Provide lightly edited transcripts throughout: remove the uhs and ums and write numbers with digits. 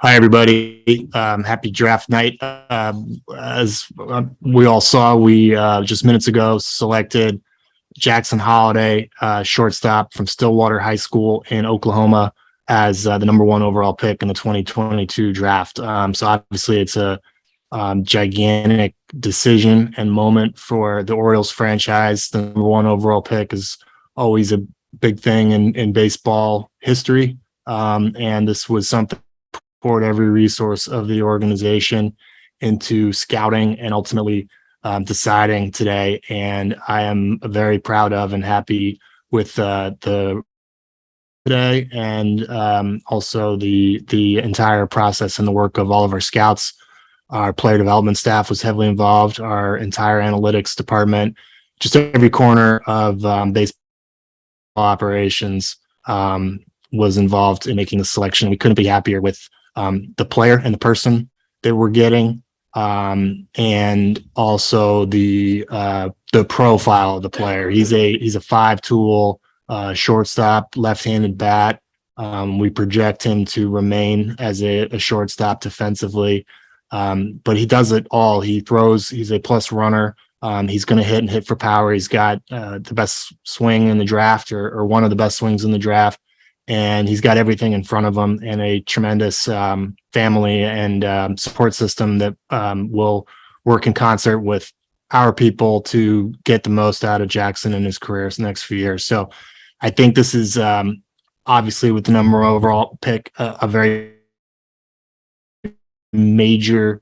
Hi, everybody. Happy draft night. As we all saw, we just minutes ago selected Jackson Holliday, shortstop from Stillwater High School in Oklahoma, as the number one overall pick in the 2022 draft. So obviously, it's a gigantic decision and moment for the Orioles franchise. The number one overall pick is always a big thing in baseball history, and this was something poured every resource of the organization into scouting and ultimately deciding today. And I am very proud of and happy with the today, and also the entire process and the work of all of our scouts. Our player development staff was heavily involved. Our entire analytics department, just every corner of baseball operations was involved in making the selection. We couldn't be happier with the player and the person that we're getting, and also the profile of the player. He's a five-tool shortstop, left-handed bat. We project him to remain as a shortstop defensively, but he does it all. He throws. He's a plus runner. He's going to hit for power. He's got the best swing in the draft, or one of the best swings in the draft. And he's got everything in front of him, and a tremendous family and support system that will work in concert with our people to get the most out of Jackson in his career the next few years. So I think this is obviously, with the number overall pick, a very major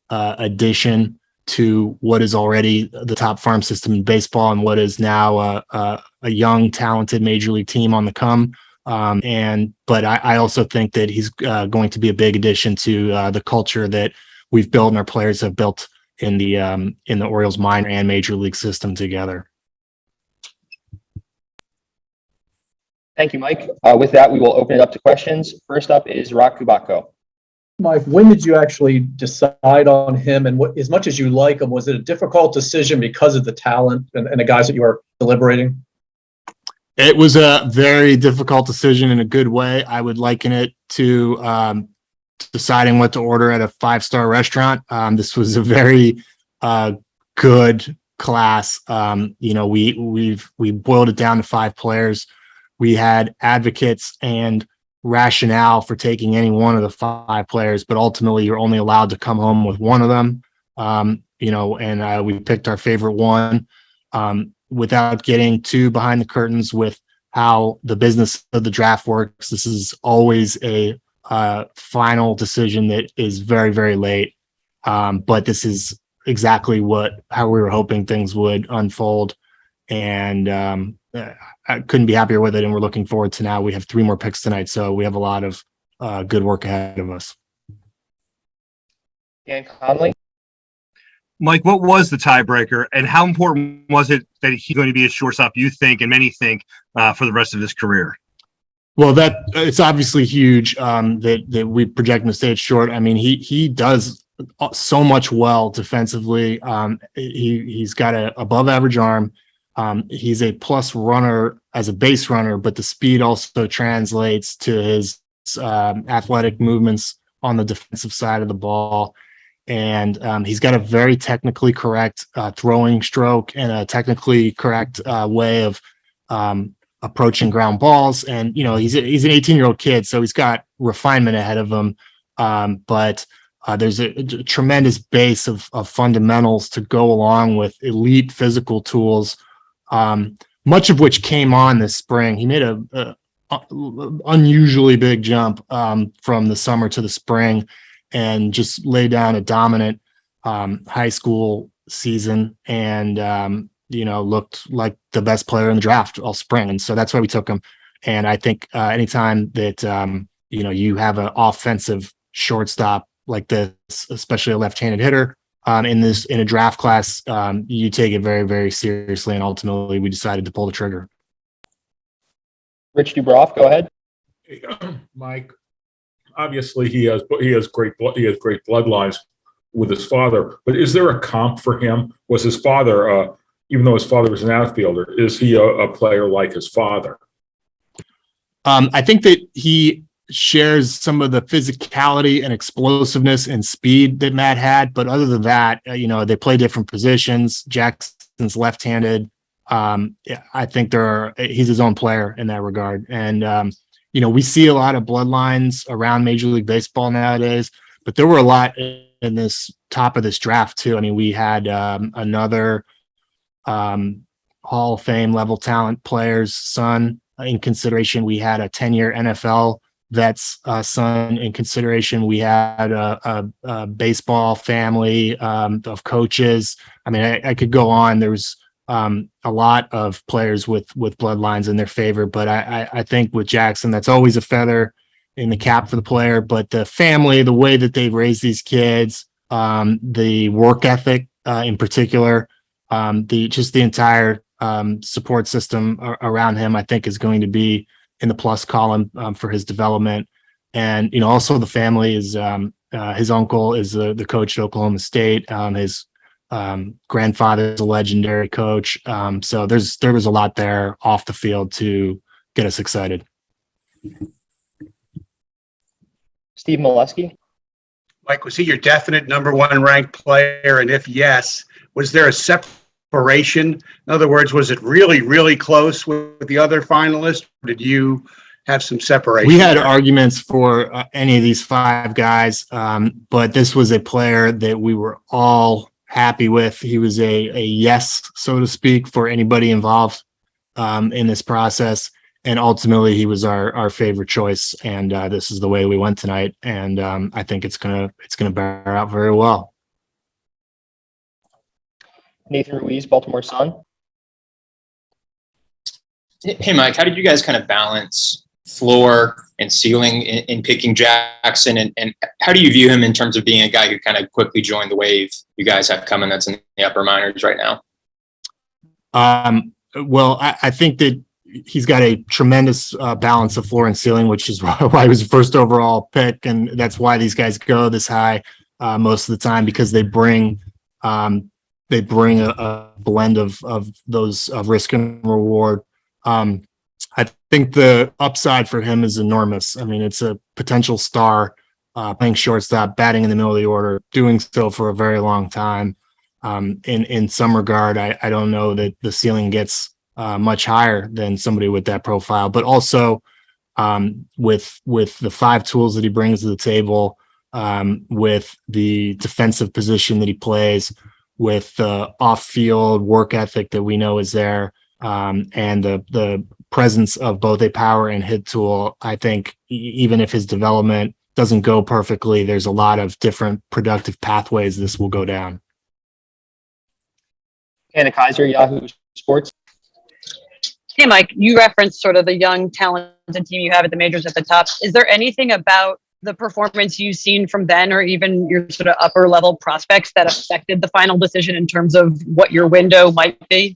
addition to what is already the top farm system in baseball, and what is now a young, talented major league team on the come. But I also think that he's going to be a big addition to the culture that we've built and our players have built in the Orioles minor and major league system together. Thank you, Mike. With that, we will open it up to questions. First up is Rock Kubako. Mike, when did you actually decide on him, and what, as much as you like him, was it a difficult decision because of the talent and the guys that you were deliberating? It was a very difficult decision in a good way. I would liken it to deciding what to order at a five-star restaurant. This was a very good class. We boiled it down to five players. We had advocates and rationale for taking any one of the five players, but ultimately you're only allowed to come home with one of them. And we picked our favorite one. Without getting too behind the curtains with how the business of the draft works, this is always a final decision that is very, very late. But this is exactly how we were hoping things would unfold. And I couldn't be happier with it. And we're looking forward to, now we have three more picks tonight. So we have a lot of good work ahead of us. Dan Conley. Mike, what was the tiebreaker, and how important was it that he's going to be a shortstop, you think, and many think, for the rest of his career? Well, it's obviously huge that we project him to stay at short. I mean, he does so much well defensively. He's got an above average arm. He's a plus runner as a base runner, but the speed also translates to his athletic movements on the defensive side of the ball. And he's got a very technically correct throwing stroke and a technically correct way of approaching ground balls. And, he's an 18-year-old kid, so he's got refinement ahead of him. But there's a tremendous base of fundamentals to go along with elite physical tools, much of which came on this spring. He made a unusually big jump from the summer to the spring, and just lay down a dominant high school season, and looked like the best player in the draft all spring. And so that's why we took him. And I think anytime that you have an offensive shortstop like this, especially a left-handed hitter, in a draft class, you take it very, very seriously. And ultimately, we decided to pull the trigger. Rich Dubroff, go ahead. Mike, obviously he has great bloodlines with his father, but is there a comp for him? Was his father, even though his father was an outfielder, is he a player like his father? I think that he shares some of the physicality and explosiveness and speed that Matt had. But other than that, they play different positions. Jackson's left-handed. I think he's his own player in that regard. And, we see a lot of bloodlines around Major League Baseball nowadays, but there were a lot in this top of this draft too. I mean, we had another Hall of Fame level talent player's son in consideration. We had a 10-year NFL vet's son in consideration. We had a baseball family of coaches. I mean, I could go on. There was a lot of players with bloodlines in their favor, but I think with Jackson, that's always a feather in the cap for the player. But the family, the way that they've raised these kids, the work ethic in particular, the entire support system around him, I think is going to be in the plus column for his development. And also the family is his uncle is the coach at Oklahoma State. His grandfather is a legendary coach. So there was a lot there off the field to get us excited. Steve Molesky. Mike, was he your definite number one ranked player? And if yes, was there a separation? In other words, was it really, really close with the other finalists? Or did you have some separation? We had arguments for any of these five guys, but this was a player that we were all happy with. He was a yes, so to speak, for anybody involved in this process. And ultimately, he was our favorite choice. And this is the way we went tonight. And I think it's gonna bear out very well. Nathan Ruiz, Baltimore Sun. Hey, Mike, how did you guys kind of balance floor and ceiling in picking Jackson? And how do you view him in terms of being a guy who kind of quickly joined the wave you guys have coming that's in the upper minors right now? Well, I think that he's got a tremendous balance of floor and ceiling, which is why he was the first overall pick. And that's why these guys go this high most of the time, because they bring a blend of those risk and reward. I think the upside for him is enormous. I mean, it's a potential star playing shortstop, batting in the middle of the order, doing so for a very long time. In some regard, I don't know that the ceiling gets much higher than somebody with that profile, but also with the five tools that he brings to the table, with the defensive position that he plays, with the off-field work ethic that we know is there, and the presence of both a power and hit tool. I think even if his development doesn't go perfectly, there's a lot of different productive pathways this will go down. Anna Kaiser, Yahoo Sports. Hey, Mike, you referenced sort of the young, talented team you have at the majors at the top. Is there anything about the performance you've seen from Ben or even your sort of upper level prospects that affected the final decision in terms of what your window might be?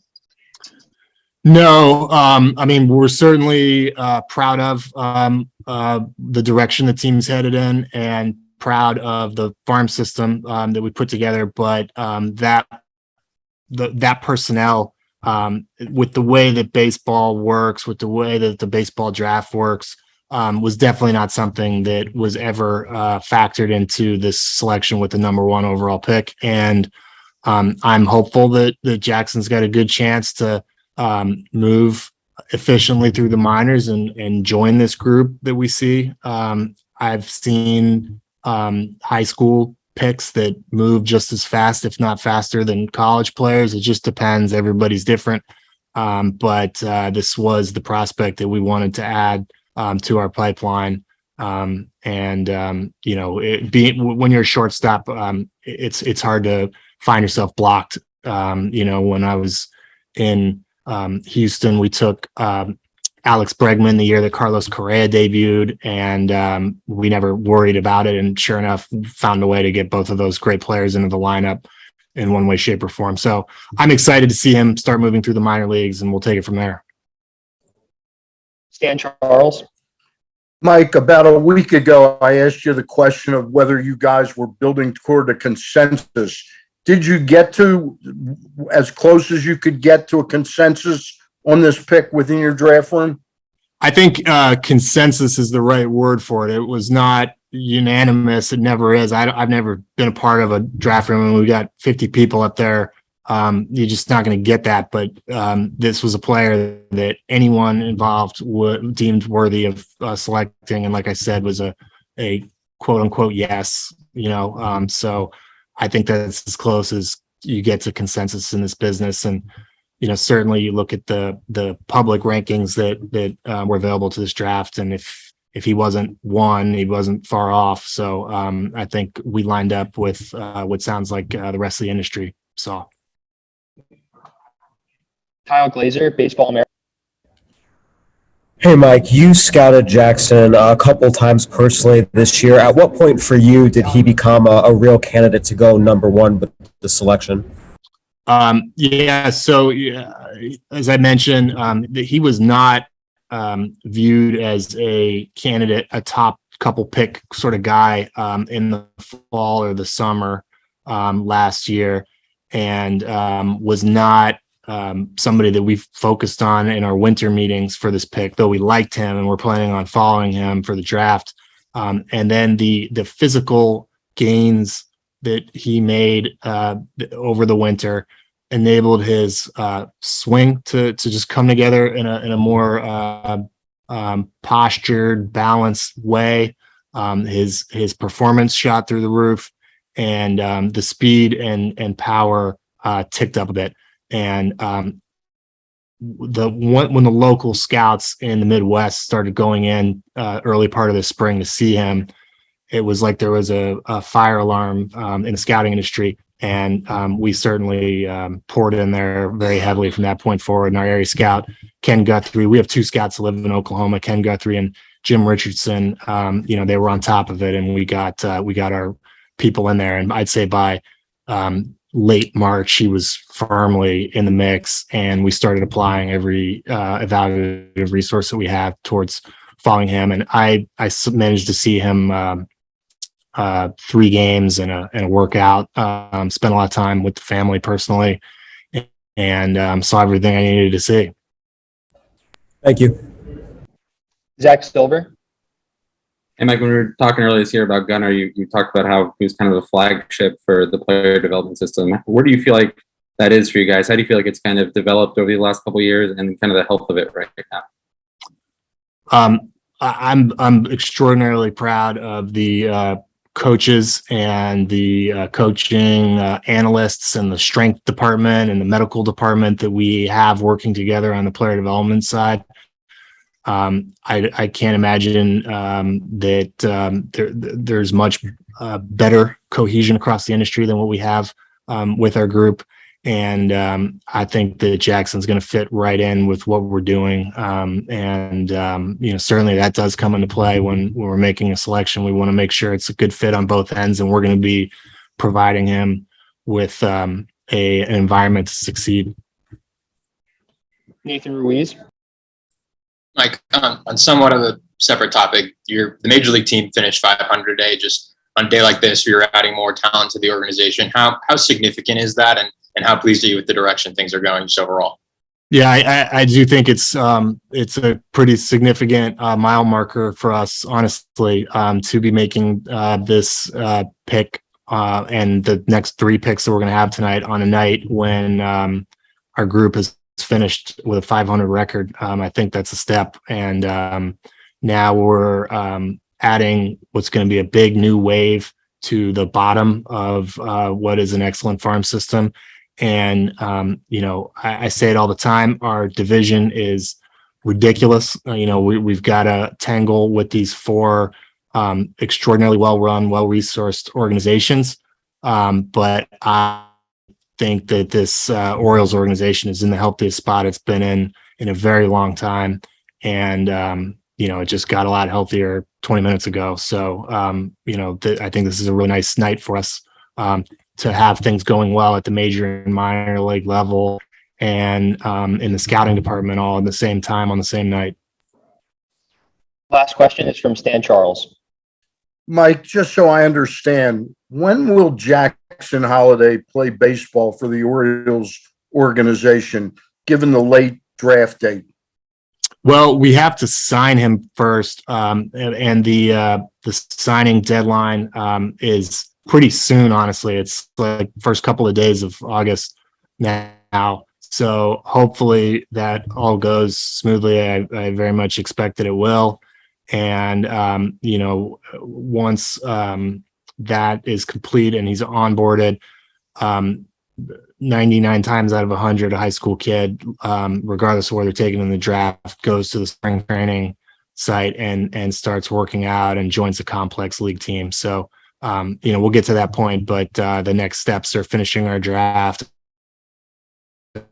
No, I mean, we're certainly proud of the direction the team's headed in and proud of the farm system that we put together. But that personnel, with the way that baseball works, with the way that the baseball draft works, was definitely not something that was ever factored into this selection with the number one overall pick. And I'm hopeful that Jackson's got a good chance to move efficiently through the minors and join this group that we see. I've seen high school picks that move just as fast, if not faster, than college players. It just depends. Everybody's different. But this was the prospect that we wanted to add to our pipeline. When you're a shortstop, it's hard to find yourself blocked. When I was in Houston, we took Alex Bregman the year that Carlos Correa debuted, and we never worried about it. And sure enough, found a way to get both of those great players into the lineup in one way, shape, or form. So I'm excited to see him start moving through the minor leagues, and we'll take it from there. Stan Charles. Mike, about a week ago, I asked you the question of whether you guys were building toward a consensus. Did you get to as close as you could get to a consensus on this pick within your draft room? I think consensus is the right word for it. It was not unanimous. It never is. I've never been a part of a draft room when we got 50 people up there. You're just not going to get that. But this was a player that anyone involved deemed worthy of selecting, and like I said, was a quote unquote yes. So I think that's as close as you get to consensus in this business. And certainly you look at the public rankings that were available to this draft, and if he wasn't one, he wasn't far off. So I think we lined up with what sounds like the rest of the industry saw. Kyle Glazer, Baseball America. Hey, Mike, you scouted Jackson a couple times personally this year. At what point for you did he become a real candidate to go number one with the selection? So as I mentioned, he was not viewed as a candidate, a top couple pick sort of guy in the fall or the summer last year, and was not somebody that we focused on in our winter meetings for this pick, though we liked him and we're planning on following him for the draft. And then the physical gains that he made over the winter enabled his swing to just come together in a more postured, balanced way. His performance shot through the roof, and the speed and power ticked up a bit. And when the local scouts in the Midwest started going in early part of the spring to see him, it was like there was a fire alarm in the scouting industry. And we certainly poured in there very heavily from that point forward. And our area scout, Ken Guthrie, we have two scouts that live in Oklahoma, Ken Guthrie and Jim Richardson. They were on top of it, and we got our people in there. And I'd say by late March, he was firmly in the mix, and we started applying every evaluative resource that we have towards following him. And I managed to see him 3 games and a workout, spent a lot of time with the family personally, and saw everything I needed to see. Thank you. Zach Silver. And Mike, when we were talking earlier this year about Gunnar, you talked about how he was kind of the flagship for the player development system. Where do you feel like that is for you guys? How do you feel like it's kind of developed over the last couple of years, and kind of the health of it right now? I'm extraordinarily proud of the coaches and the coaching analysts and the strength department and the medical department that we have working together on the player development side. I can't imagine that there's much better cohesion across the industry than what we have with our group. And I think that Jackson's going to fit right in with what we're doing. Certainly that does come into play when we're making a selection. We want to make sure it's a good fit on both ends, and we're going to be providing him with an environment to succeed. Nathan Ruiz. Mike, on somewhat of a separate topic, the major league team finished 500 today. Just on a day like this, you're adding more talent to the organization. How significant is that, and how pleased are you with the direction things are going just overall? Yeah, I do think it's a pretty significant mile marker for us, honestly, to be making this pick and the next 3 picks that we're going to have tonight on a night when our group has finished with a 500 record. I think that's a step. And now we're adding what's going to be a big new wave to the bottom of what is an excellent farm system. And, I say it all the time, our division is ridiculous. We've got to tangle with these 4 extraordinarily well-run, well-resourced organizations. But I think that this Orioles organization is in the healthiest spot it's been in a very long time. And, it just got a lot healthier 20 minutes ago. So, I think this is a really nice night for us to have things going well at the major and minor league level and in the scouting department all at the same time on the same night. Last question is from Stan Charles. Mike, just so I understand, when will Jackson Holliday play baseball for the Orioles organization, given the late draft date? Well, we have to sign him first, and the signing deadline is pretty soon. Honestly, it's like first couple of days of August now. So hopefully that all goes smoothly. I very much expect that it will. And once that is complete and he's onboarded, 99 times out of 100, a high school kid, regardless of where they're taken in the draft, goes to the spring training site and starts working out and joins the complex league team. So, we'll get to that point, but the next steps are finishing our draft.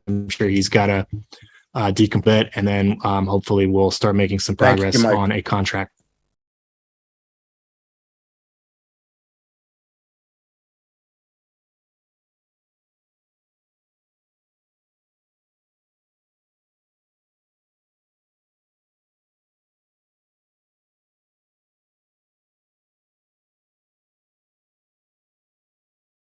I'm sure he's got to decommit, and then hopefully we'll start making some Thank you, progress Mike. on a contract.